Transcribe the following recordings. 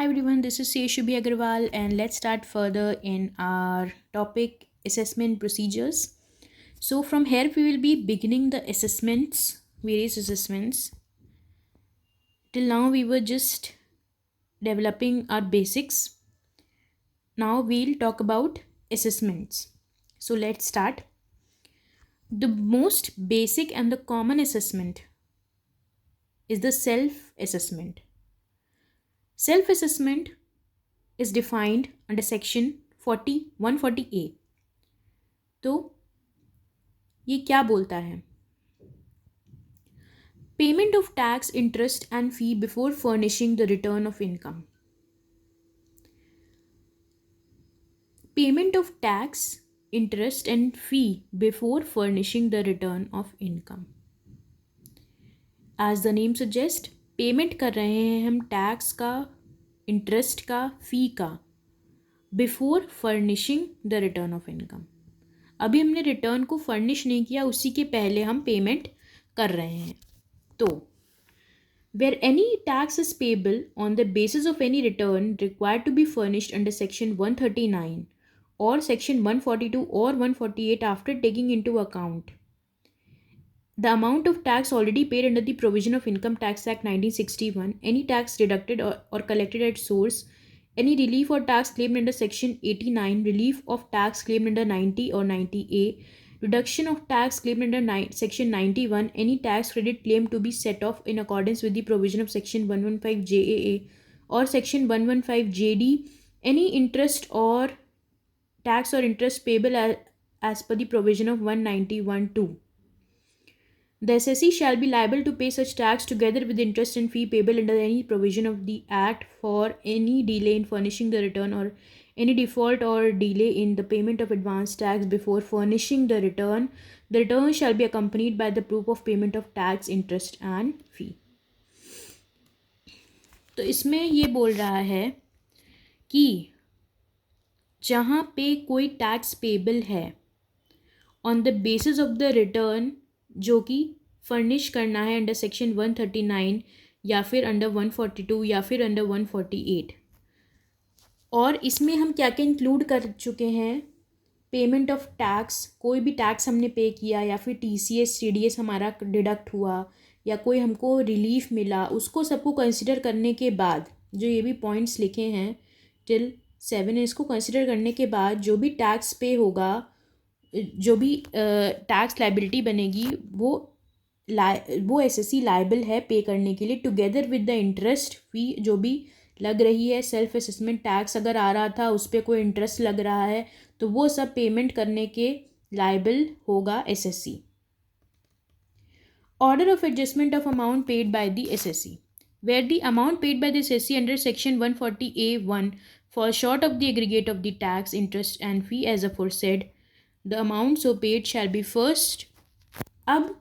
Hi everyone, this is Seshubi Agarwal, and let's start further in our topic assessment procedures. So, from here, we will be beginning the assessments, various assessments. Till now, we were just developing our basics. Now, we'll talk about assessments. So, let's start. The most basic and the common assessment is the self assessment. Self assessment is defined under section 140A. तो ये क्या बोलता है? Payment of tax, interest and fee before furnishing the return of income. Payment of tax, interest and fee before furnishing the return of income. As the name suggests, payment कर रहे हैं हम tax का, इंटरेस्ट का, फी का, before furnishing the return of income. अभी हमने return को फर्निश नहीं किया, उसी के पहले हम पेमेंट कर रहे हैं. तो where any tax is payable on the basis of any return required to be furnished under section 139 or section 142 or 148 after taking into account the amount of tax already paid under the provision of Income Tax Act 1961, any tax deducted or collected at source, any relief or tax claimed under section 89, relief of tax claimed under 90 or 90A, reduction of tax claimed under section 91, any tax credit claimed to be set off in accordance with the provision of section 115 JAA or section 115 JD, any interest or tax or interest payable as per the provision of 191(2). The assessee shall be liable to pay such tax together with interest and fee payable under any provision of the Act for any delay in furnishing the return or any default or delay in the payment of advance tax before furnishing the return. The return shall be accompanied by the proof of payment of tax, interest and fee. तो इसमें ये बोल रहा है कि जहाँ पे कोई टैक्स पेबल है on the basis of the return जो कि फर्निश करना है अंडर सेक्शन 139 या फिर अंडर 142 या फिर अंडर 148. और इसमें हम क्या क्या इंक्लूड कर चुके हैं? पेमेंट ऑफ टैक्स, कोई भी टैक्स हमने पे किया या फिर TCS TDS हमारा डिडक्ट हुआ या कोई हमको रिलीफ मिला, उसको सबको कंसिडर करने के बाद जो ये भी पॉइंट्स लिखे हैं टिल 7, इसको कंसिडर करने के बाद जो भी टैक्स पे होगा, जो भी टैक्स लाइबिलिटी बनेगी वो एसएससी लाइबल है पे करने के लिए, टुगेदर विद द इंटरेस्ट फी जो भी लग रही है. सेल्फ असेसमेंट टैक्स अगर आ रहा था उस पर कोई इंटरेस्ट लग रहा है तो वो सब पेमेंट करने के लाइबल होगा SSC. Order of adjustment of amount paid by the SSC. Where the amount paid by the SSC under section 140A(1) falls short of the aggregate of the tax, interest and fee as aforesaid, the amount so paid shall be first. अब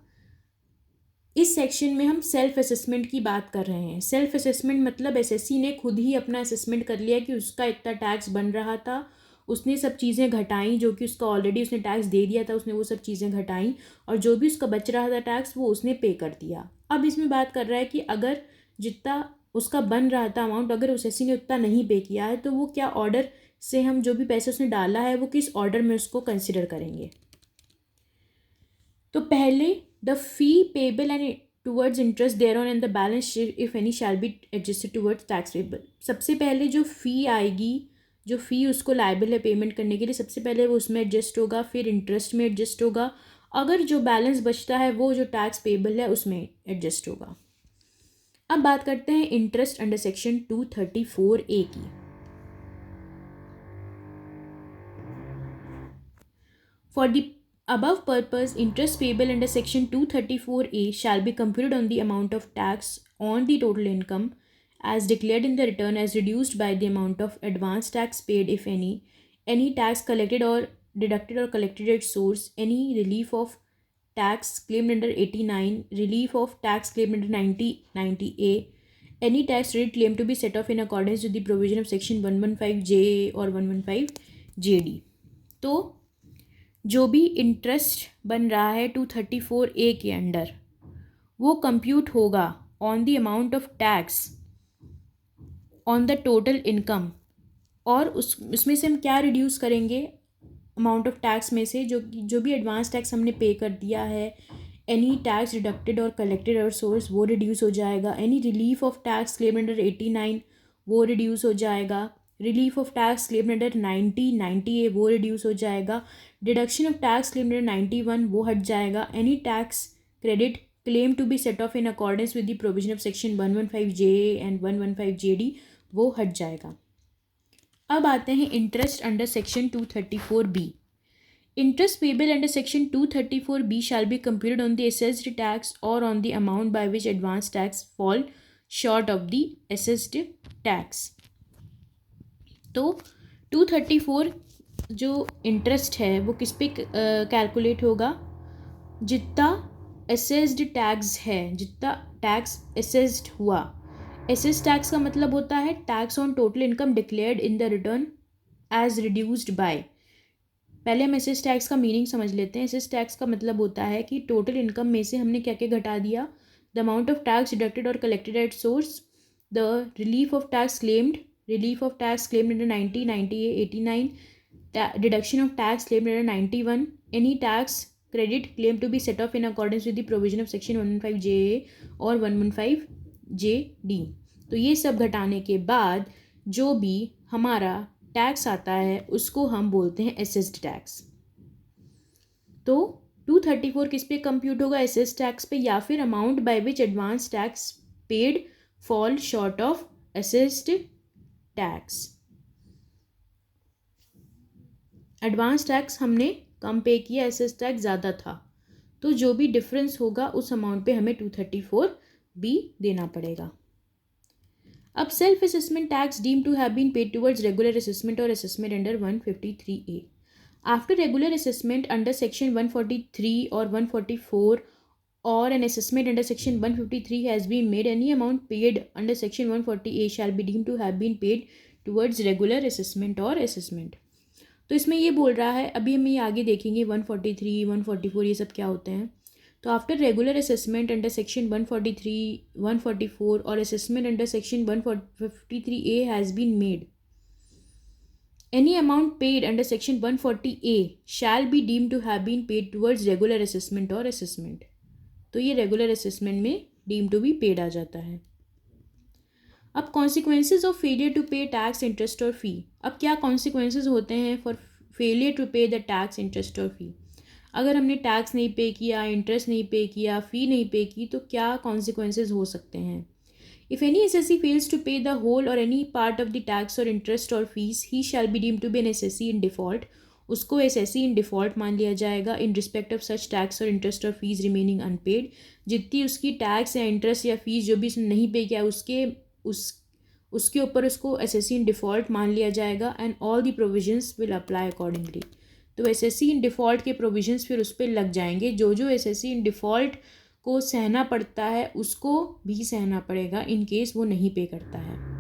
इस section में हम self assessment की बात कर रहे हैं. Self assessment मतलब एसएससी ने खुद ही अपना असेसमेंट कर लिया कि उसका इतना टैक्स बन रहा था, उसने सब चीज़ें घटाई जो कि उसका ऑलरेडी उसने टैक्स दे दिया था, उसने वो सब चीज़ें घटाई और जो भी उसका बच रहा था टैक्स वो उसने पे कर दिया. अब इसमें बात कर रहा है कि अगर जितना उसका बन रहा था अमाउंट अगर एसएससी ने उतना नहीं पे किया है तो वो क्या ऑर्डर से हम जो भी पैसे उसने डाला है वो किस ऑर्डर में उसको कंसिडर करेंगे. तो पहले the fee payable and towards interest thereon and the balance sheet if any shall be adjusted towards tax payable. सबसे पहले जो फ़ी आएगी, जो फ़ी उसको लायबल है पेमेंट करने के लिए, सबसे पहले वो उसमें एडजस्ट होगा, फिर इंटरेस्ट में एडजस्ट होगा, अगर जो बैलेंस बचता है वो जो टैक्स पेबल है उसमें एडजस्ट होगा. अब बात करते हैं इंटरेस्ट अंडर सेक्शन 234A की. For the above purpose, interest payable under section 234A shall be computed on the amount of tax on the total income as declared in the return as reduced by the amount of advance tax paid if any tax collected or deducted or collected at source, any relief of tax claimed under 89, relief of tax claimed under 90A, any tax credit claimed to be set off in accordance with the provision of section 115JA or 115JD. तो जो भी interest बन रहा है 234A के under वो compute होगा on the amount of tax on the total income, और उसमें से हम क्या रिड्यूस करेंगे अमाउंट ऑफ टैक्स में से, जो भी एडवांस टैक्स हमने पे कर दिया है, एनी टैक्स डिडक्टेड और कलेक्टेड और सोर्स वो रिड्यूस हो जाएगा। Any relief of tax claim under 89 वो रिड्यूस हो जाएगा। Relief of tax claim under 90 वो रिड्यूस हो जाएगा। Deduction of tax claim under 91 वो हट जाएगा। Any tax credit claim to be set off in accordance with the provision of section 115 J and 115 J D वो हट जाएगा। अब आते हैं interest under section 234B। Interest payable under section 234B shall be computed on the assessed tax और on the amount by which advance tax fall short of the assessed tax. तो 234 जो interest है वो किस पे कैलकुलेट होगा, जितना assessed tax है, जितना टैक्स असेस्ड हुआ। एसेस टैक्स का मतलब होता है tax on total income declared in the return as reduced by. पहले हम एसेस टैक्स का मीनिंग समझ लेते हैं। एसेस टैक्स का मतलब होता है कि टोटल इनकम में से हमने क्या क्या घटा दिया, the amount of tax deducted और collected at source, the relief of tax claimed under 90, 90A, 89, deduction of tax claimed under 91, any tax credit claim to be set off in accordance with the provision of section 115JA और 115JD। तो ये सब घटाने के बाद जो भी हमारा टैक्स आता है उसको हम बोलते हैं एसेस्ड टैक्स। तो 234 किस पे कंप्यूट होगा, एसेस्ड टैक्स पे, या फिर amount by which advance tax paid fall short of assessed tax. Advance tax हमने कम पे किया, एसेस्ड टैक्स ज़्यादा था, तो जो भी डिफरेंस होगा उस अमाउंट पे हमें 234B देना पड़ेगा। अब self assessment tax deem to have been paid towards regular assessment or assessment under 153A। After regular assessment under section 143 or 144 or an assessment under section 153 has been made, any amount paid under section 140A shall be deemed to have been paid towards regular assessment or assessment। तो इसमें ये बोल रहा है, अभी हम ये आगे देखेंगे 143, 144 ये सब क्या होते हैं। तो after regular assessment under section 143, 144 or assessment under section 153A has been made, any amount paid under section 140A shall be deemed to have been paid towards regular assessment or assessment। तो ये regular assessment में deem to be paid आ जाता है। अब consequences of failure to पे tax interest और फ़ी। अब क्या कॉन्सिक्वेंसेज होते हैं for failure to pay the tax interest और फ़ी। अगर हमने टैक्स नहीं पे किया, इंटरेस्ट नहीं पे किया, फ़ी नहीं पे की, तो क्या कॉन्सिक्वेंसेज हो सकते हैं। If any assessee fails to pay the whole or any part of the tax or interest or fees, he shall be deemed to be an assessee in default. उसको एसेसी इन डिफ़ॉल्ट मान लिया जाएगा in respect of such tax or interest or fees remaining unpaid. जितनी उसकी tax या interest या fees जो भी उसने नहीं पे किया उसके ऊपर उसको एसेसी इन डिफ़ॉल्ट मान लिया जाएगा and all the provisions will apply accordingly. तो एसेसी इन डिफ़ॉल्ट के प्रोविजंस फिर उस पर लग जाएंगे। जो एसेसी इन डिफ़ॉल्ट को सहना पड़ता है उसको भी सहना पड़ेगा इन केस वो नहीं पे करता है।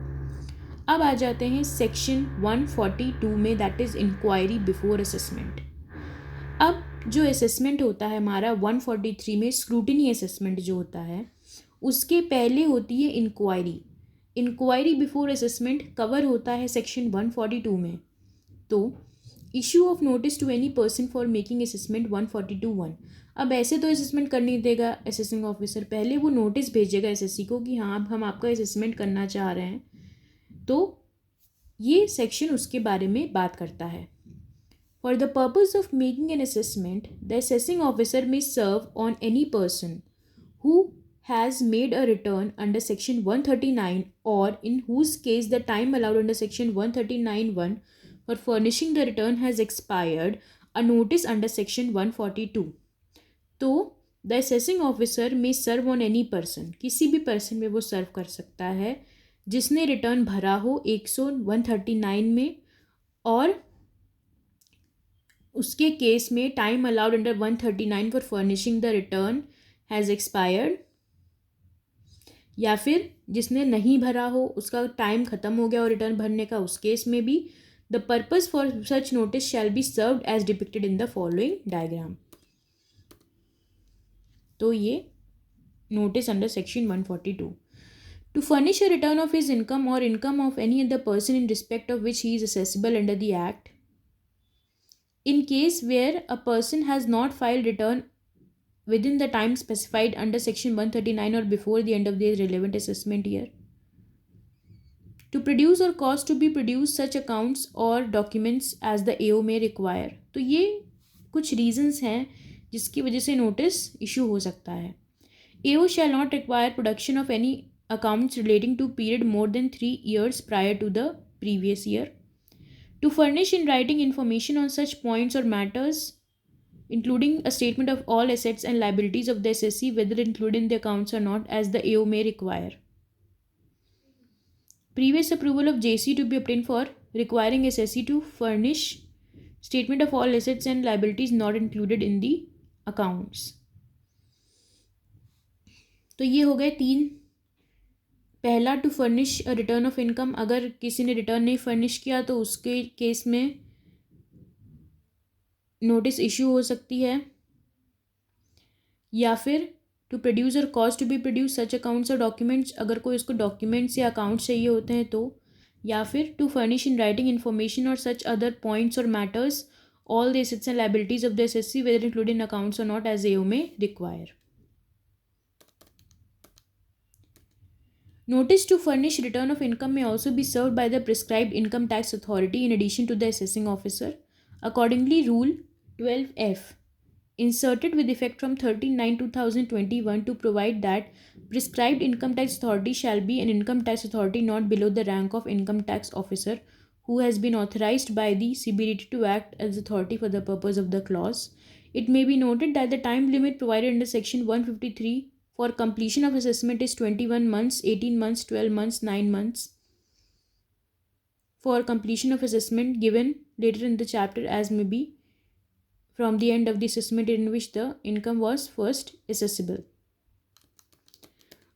अब आ जाते हैं सेक्शन 142 में, that is inquiry before assessment. अब जो असेसमेंट होता है हमारा 143 में, स्क्रूटिनी असेसमेंट जो होता है, उसके पहले होती है inquiry. Inquiry before assessment cover होता है सेक्शन 142 में। तो issue of notice to any person for making assessment 142(1)। अब ऐसे तो असेसमेंट करने देगा असेसिंग ऑफिसर, पहले वो नोटिस भेजेगा एसएससी को कि हाँ अब हम आपका असेसमेंट करना चाह रहे हैं। तो ये सेक्शन उसके बारे में बात करता है। For the purpose of making an assessment, the assessing officer may serve on any person who has made a return under section 139 or in whose case the time allowed under section 139(1) for furnishing the return has expired, a notice under section 142। तो the assessing officer may serve on any person, किसी भी person में वो सर्व कर सकता है जिसने return भरा हो 139 में और उसके केस में time allowed under 139 for furnishing the return has expired, या फिर जिसने नहीं भरा हो उसका टाइम ख़त्म हो गया और रिटर्न भरने का, उस केस में भी। The purpose for such notice shall be served as depicted in the following diagram. तो ये notice under section 142। To furnish a return of his income or income of any other person in respect of which he is assessable under the Act, in case where a person has not filed return within the time specified under Section 139 or before the end of the relevant assessment year. To produce or cause to be produced such accounts or documents as the AO may require. तो ये कुछ reasons हैं जिसकी वजह से notice issue हो सकता है. AO shall not require production of any accounts relating to period more than 3 years prior to the previous year. To furnish in writing information on such points or matters, including a statement of all assets and liabilities of the SSC, whether included in the accounts or not, as the AO may require. Previous approval of JC to be obtained for requiring SSC to furnish statement of all assets and liabilities not included in the accounts. तो ये हो गए 3. पहला, to furnish a return of income. अगर किसी ने return नहीं furnish किया तो उसके केस में नोटिस इशू हो सकती है. या फिर to produce or cause to be produce such accounts or documents, अगर कोई उसको डॉक्यूमेंट्स या अकाउंट्स चाहिए होते हैं तो. या फिर to furnish in writing information or such other points or matters all the assets and liabilities of the SSC whether included in accounts or not as AO में require. Notice to furnish return of income may also be served by the prescribed income tax authority in addition to the assessing officer. Accordingly, Rule 12F inserted with effect from 13/9/2021 to provide that prescribed income tax authority shall be an income tax authority not below the rank of income tax officer who has been authorized by the CBDT to act as authority for the purpose of the clause. It may be noted that the time limit provided under Section 153 for completion of assessment is 21 months, 18 months, 12 months, 9 months. For completion of assessment given later in the chapter as may be from the end of the assessment in which the income was first assessable.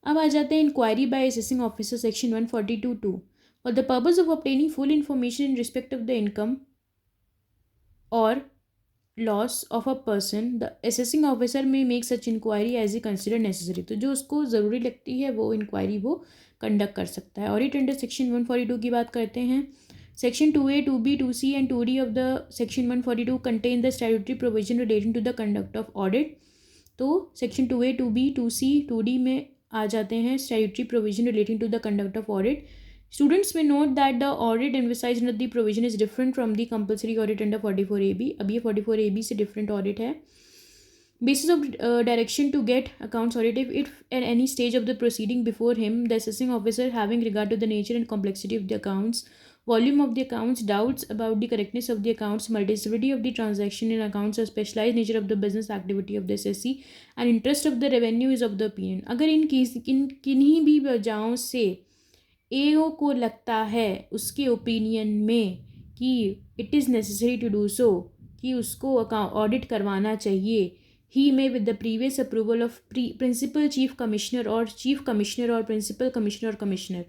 अब आ जाते हैं inquiry by assessing officer section 142(2). For the purpose of obtaining full information in respect of the income or loss of a person, the assessing officer may make such inquiry as he consider necessary. तो जो उसको ज़रूरी लगती है वो inquiry वो conduct कर सकता है. ऑडिट अंडर सेक्शन 142 की बात करते हैं. Section 2A, 2B, 2C and 2D of the section 142 contain the statutory provision relating to the conduct of audit. तो section 2A, 2B, 2C, 2D में आ जाते हैं statutory provision relating to the conduct of audit. Students may note that the audit emphasized under the provision is different from the compulsory audit under 44AB. अब ये 44AB से different audit है. Basis of direction to get accounts audited if at any stage of the proceeding before him, the assessing officer having regard to the nature and complexity of the accounts, volume of the accounts, doubts about the correctness of the accounts, multiplicity of the transaction in accounts or specialized nature of the business activity of the SSC and interest of the revenue is of the opinion. अगर किन्हीं भी वजहों से AO को लगता है उसके opinion में कि it is necessary to do so, कि उसको ऑडिट करवाना चाहिए, he may with the previous approval of principal chief commissioner or chief commissioner or principal commissioner or commissioner,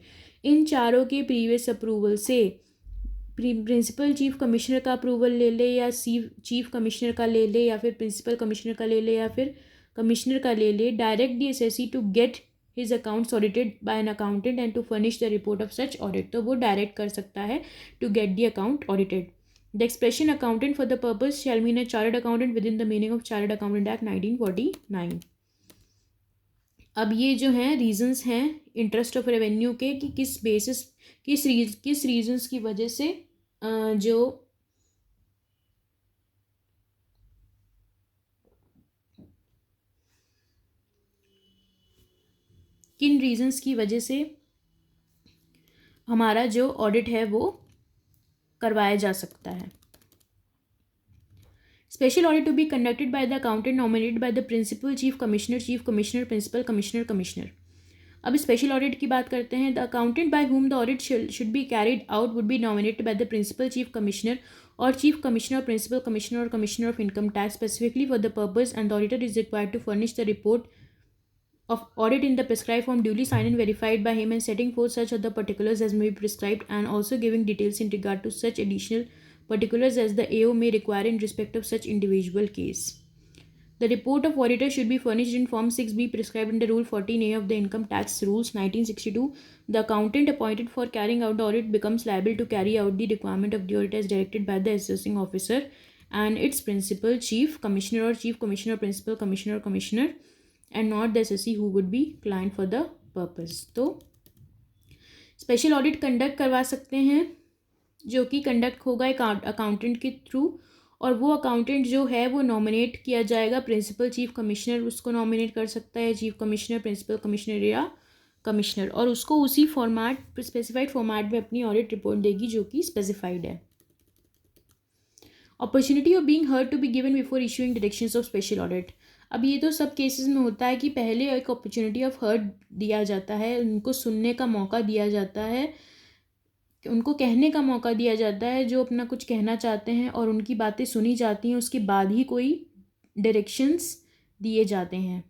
इन चारों के प्रीवियस अप्रूवल से प्रिंसिपल चीफ कमिश्नर का अप्रूवल ले ले या चीफ कमिश्नर का ले ले या फिर प्रिंसिपल कमिश्नर का ले ले या फिर कमिश्नर का ले ले, direct the SSC to get his accounts audited by an accountant and to furnish the report of such audit. तो वो डायरेक्ट कर सकता है to get the account audited. The expression accountant for the purpose shall mean a chartered accountant within the meaning of Chartered Accountant Act 1949. अब ये जो हैं reasons हैं इंटरेस्ट ऑफ रेवेन्यू के कि किस बेसिस किस रीजंस की वजह से जो किन रीजंस की वजह से हमारा जो ऑडिट है वो करवाया जा सकता है. Special audit to be conducted by the accountant nominated by the principal chief commissioner, principal commissioner. अब स्पेशल ऑडिट की बात करते हैं. The accountant by whom the audit should be carried out would be nominated by the principal chief commissioner or chief commissioner, principal commissioner or commissioner of income tax specifically for the purpose, and the auditor is required to furnish the report of audit in the prescribed form duly signed and verified by him and setting forth such other particulars as may be prescribed and also giving details in regard to such additional particulars as the AO may require in respect of such individual case. The report of auditor should be furnished in Form 6B prescribed under Rule 14A of the Income Tax Rules 1962. The accountant appointed for carrying out the audit becomes liable to carry out the requirement of the audit as directed by the assessing officer and its principal, chief commissioner or chief commissioner, principal commissioner or commissioner, and not the assessee who would be client for the purpose. तो special audit conduct करवा सकते हैं जो कि conduct होगा एक accountant के through, और वो अकाउंटेंट जो है वो नॉमिनेट किया जाएगा, प्रिंसिपल चीफ कमिश्नर उसको नॉमिनेट कर सकता है, चीफ कमिश्नर, प्रिंसिपल कमिश्नर या कमिश्नर, और उसको उसी फॉर्मेट स्पेसिफाइड फॉर्मेट में अपनी ऑडिट रिपोर्ट देगी जो कि स्पेसिफाइड है. Opportunity of being heard to be given before issuing directions of special audit. अब ये तो सब केसेस में होता है कि पहले एक अपॉर्चुनिटी ऑफ हर्ड दिया जाता है, उनको सुनने का मौका दिया जाता है, उनको कहने का मौका दिया जाता है जो अपना कुछ कहना चाहते हैं, और उनकी बातें सुनी जाती हैं, उसके बाद ही कोई डायरेक्शंस दिए जाते हैं.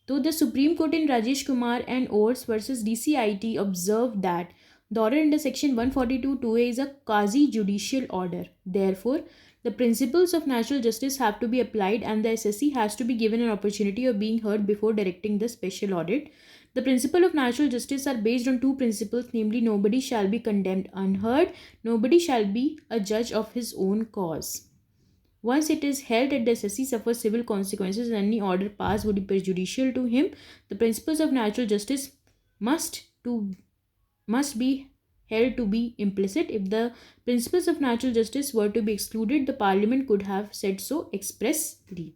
तो the supreme court in Rajesh Kumar and ores versus DCIT observe that the order under section 142(2A is a quasi-judicial order. Therefore, the principles of natural justice have to be applied and the SSC has to be given an opportunity of being heard before directing the special audit. The principle of natural justice are based on two principles, namely nobody shall be condemned unheard, nobody shall be a judge of his own cause. Once it is held that the SSC suffers civil consequences and any order passed would be prejudicial to him, the principles of natural justice must be held to be implicit. If the principles of natural justice were to be excluded, the Parliament could have said so expressly.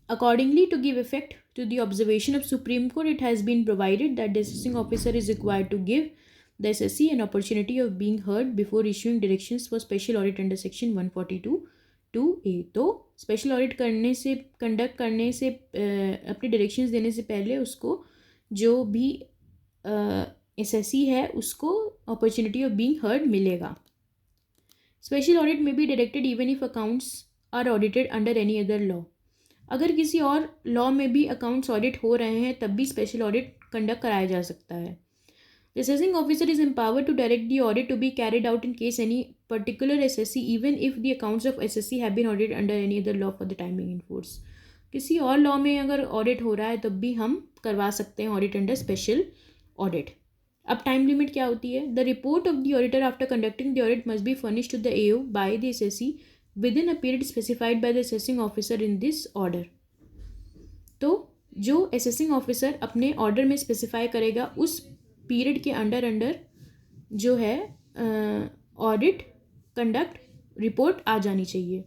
Accordingly, to give effect to the observation of Supreme Court, it has been provided that the assessing officer is required to give the SSC an opportunity of being heard before issuing directions for special audit under section 142(2A. तो special audit conduct करने से अपने directions देने से पहले उसको जो भी SSC है उसको अपॉर्चुनिटी ऑफ बीइंग हर्ड मिलेगा. Special audit may be directed even if accounts are audited under any other law. अगर किसी और लॉ में भी अकाउंट्स ऑडिट हो रहे हैं तब भी स्पेशल ऑडिट कंडक्ट कराया जा सकता है. The assessing officer is empowered to direct the audit to be carried out in case any particular SSC, even if the accounts of SSC have been audited under any other law for the time being in force. किसी और law में अगर audit हो रहा है तब भी हम करवा सकते हैं ऑडिट अंडर स्पेशल ऑडिट. अब टाइम लिमिट क्या होती है? The report of the auditor after conducting the audit must be furnished to the AO by the SSC within a period specified by the assessing officer in this order. तो जो assessing officer अपने order में specify करेगा उस period के under जो है audit conduct report आ जानी चाहिए.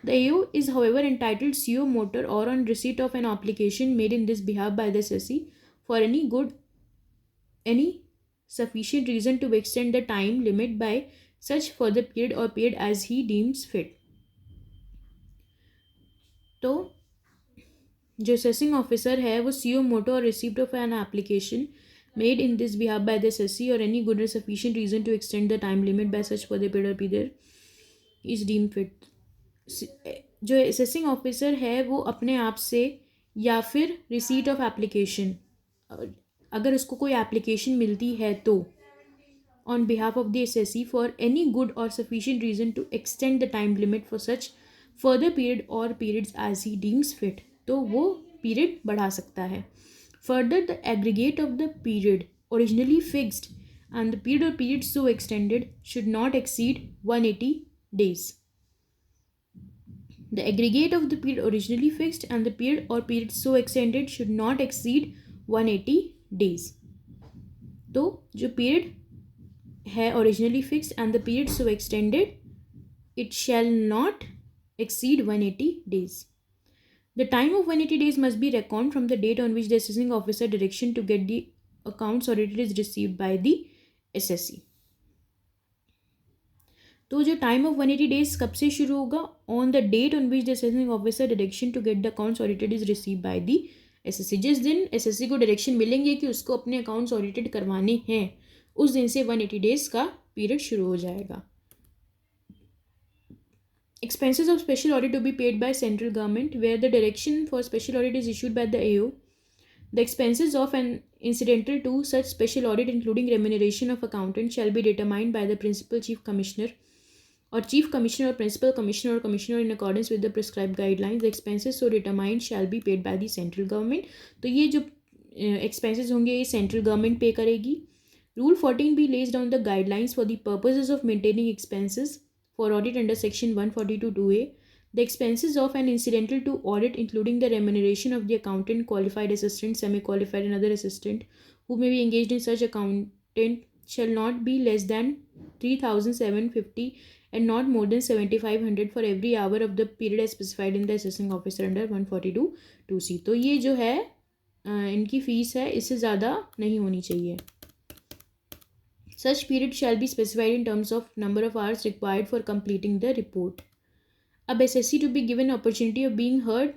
The AO is however entitled CO मोटर or on receipt of an application made in this behalf by the SSC for any sufficient reason to extend the time limit by such further period or period as he deems fit. तो जो assessing officer है वो CO मोटो और receipt of an application made in this behalf by the SSC or any good or sufficient reason to extend the time limit by such further period or period is deemed fit. जो assessing officer है वो अपने आप से या फिर receipt of application, अगर उसको कोई एप्लीकेशन मिलती है तो on behalf of the SSC for any good और sufficient reason to extend the time limit for such further period or periods as he deems fit, तो वो पीरियड बढ़ा सकता है. Further, the aggregate of the period originally fixed and the period or periods so extended should not exceed 180 days. The aggregate of the period originally fixed and the period or periods so extended should not exceed 180 days. तो जो period है originally fixed and the period so extended, it shall not exceed 180 days. The time of 180 days must be reckoned from the date on which the assessing officer direction to get the accounts audited is received by the SSC. तो जो time of 180 days कब से शुरू होगा? On the date on which the assessing officer direction to get the accounts audited is receive by the SSC. जिस दिन SSC को direction मिलेंगे कि उसको अपने अकाउंट्स ऑडिटेड करवाने हैं उस दिन से 180 डेज का पीरियड शुरू हो जाएगा. Expenses of special audit to be paid by central government where the direction for special audit is issued by the AO. The expenses of and incidental to such special audit including remuneration of accountant shall be determined by the principal chief commissioner और chief commissioner or principal commissioner or commissioner in accordance with the prescribe guidelines the expenses so determined shall be paid by the central government. तो ये जो expenses होंगे ये central government पे करेगी। Rule 14B lays down the guidelines for the purposes of maintaining expenses for audit under Section 142(2)(a). The expenses of and incidental to audit, including the remuneration of the accountant, qualified assistant, semi-qualified, and other assistant who may be engaged in such accountant, shall not be less than 3,750 and not more than 7,500 for every hour of the period as specified in the assessing officer under 142(2)(c। तो ये जो है इनकी fees है, इससे ज़्यादा नहीं होनी चाहिए। Such period shall be specified in terms of number of hours required for completing the report. अब SSC to be given opportunity of being heard.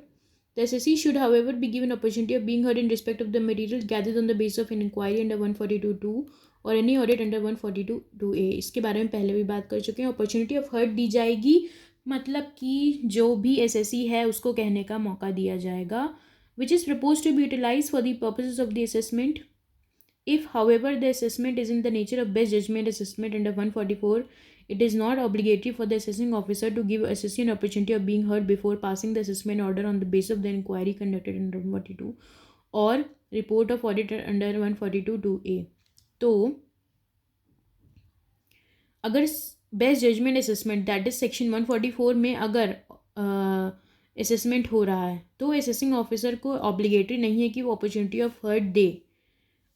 The SSC should, however, be given opportunity of being heard in respect of the material gathered on the basis of an inquiry under 142(2) और any audit under 142(2)(a। इसके बारे में पहले भी बात कर चुके हैं। opportunity of heard दी जाएगी, मतलब कि जो भी SSC है उसको कहने का मौका दिया जाएगा, which is proposed to be utilized for the purposes of the assessment. If, however, the assessment is in the nature of best judgment assessment under 144, it is not obligatory for the assessing officer to give assessee an opportunity of being heard before passing the assessment order on the basis of the inquiry conducted under 142 or report of audit under 142(2)(a। तो अगर best judgement assessment that is section 144 में अगर assessment हो रहा है तो assessing officer को obligatory नहीं है कि वो opportunity of heard they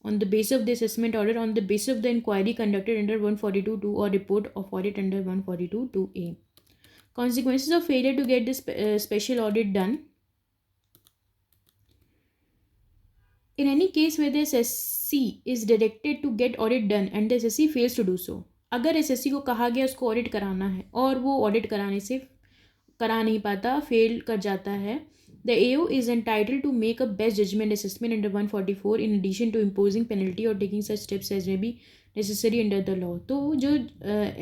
on the basis of the assessment order on the basis of the inquiry conducted under 142(2) or report of audit under 142(2)(a. Consequences of failure to get this special audit done. In any case where the SSC is directed to get audit done and the SSC fails to do so, अगर SSC को कहा गया उसको audit कराना है और वो audit कराने से करा नहीं पाता, फेल कर जाता है, the AO is entitled to make a best judgment assessment under 144 in addition to imposing penalty or taking such steps as may be necessary under the law। तो जो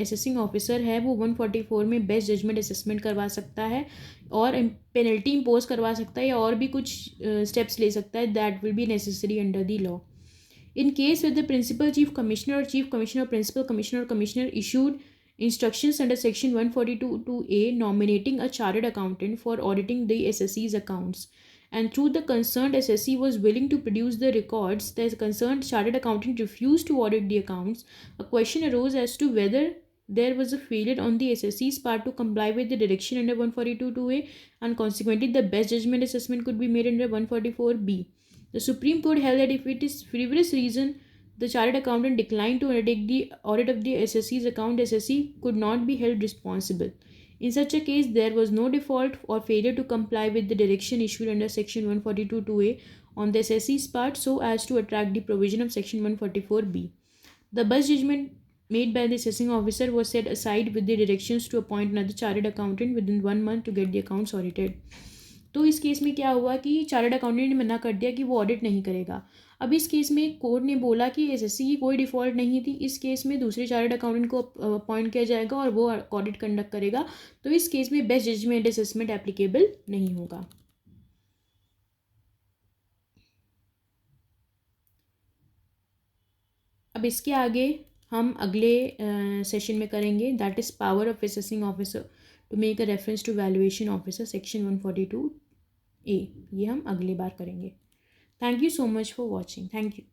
assessing officer है वो 144 में best judgment assessment करवा सकता है और penalty impose करवा सकता है या और भी कुछ steps ले सकता है that will be necessary under the law। In case where the principal chief commissioner or chief commissioner or principal commissioner or commissioner issued instructions under section 142(2)(a nominating a chartered accountant for auditing the SSC's accounts, and through the concerned SSC was willing to produce the records, the concerned chartered accountant refused to audit the accounts, a question arose as to whether there was a failure on the SSC's part to comply with the direction under 142(2)(a and consequently the best judgment assessment could be made under 144(b). The Supreme Court held that if it is frivolous reason the chartered accountant declined to undertake the audit of the SSC's account, SSC could not be held responsible. In such a case, there was no default or failure to comply with the direction issued under section 142(2)(a on the SSC's part so as to attract the provision of section 144(b). The best judgment made by the assessing officer was set aside with the directions to appoint another chartered accountant within 1 month to get the accounts audited. तो इस case में क्या हुआ कि chartered accountant ने मना कर दिया कि वो ऑडिट नहीं करेगा। अब इस केस में कोर्ट ने बोला कि एसएससी की कोई डिफ़ॉल्ट नहीं थी, इस केस में दूसरे चार्टर्ड अकाउंटेंट को अपॉइंट किया जाएगा और वो ऑडिट कंडक्ट करेगा। तो इस केस में बेस्ट जजमेंट असेसमेंट एप्लीकेबल नहीं होगा। अब इसके आगे हम अगले सेशन में करेंगे, that is power of assessing officer to make a reference to valuation officer section 142(a। ये हम अगली बार करेंगे। Thank you so much for watching. Thank you.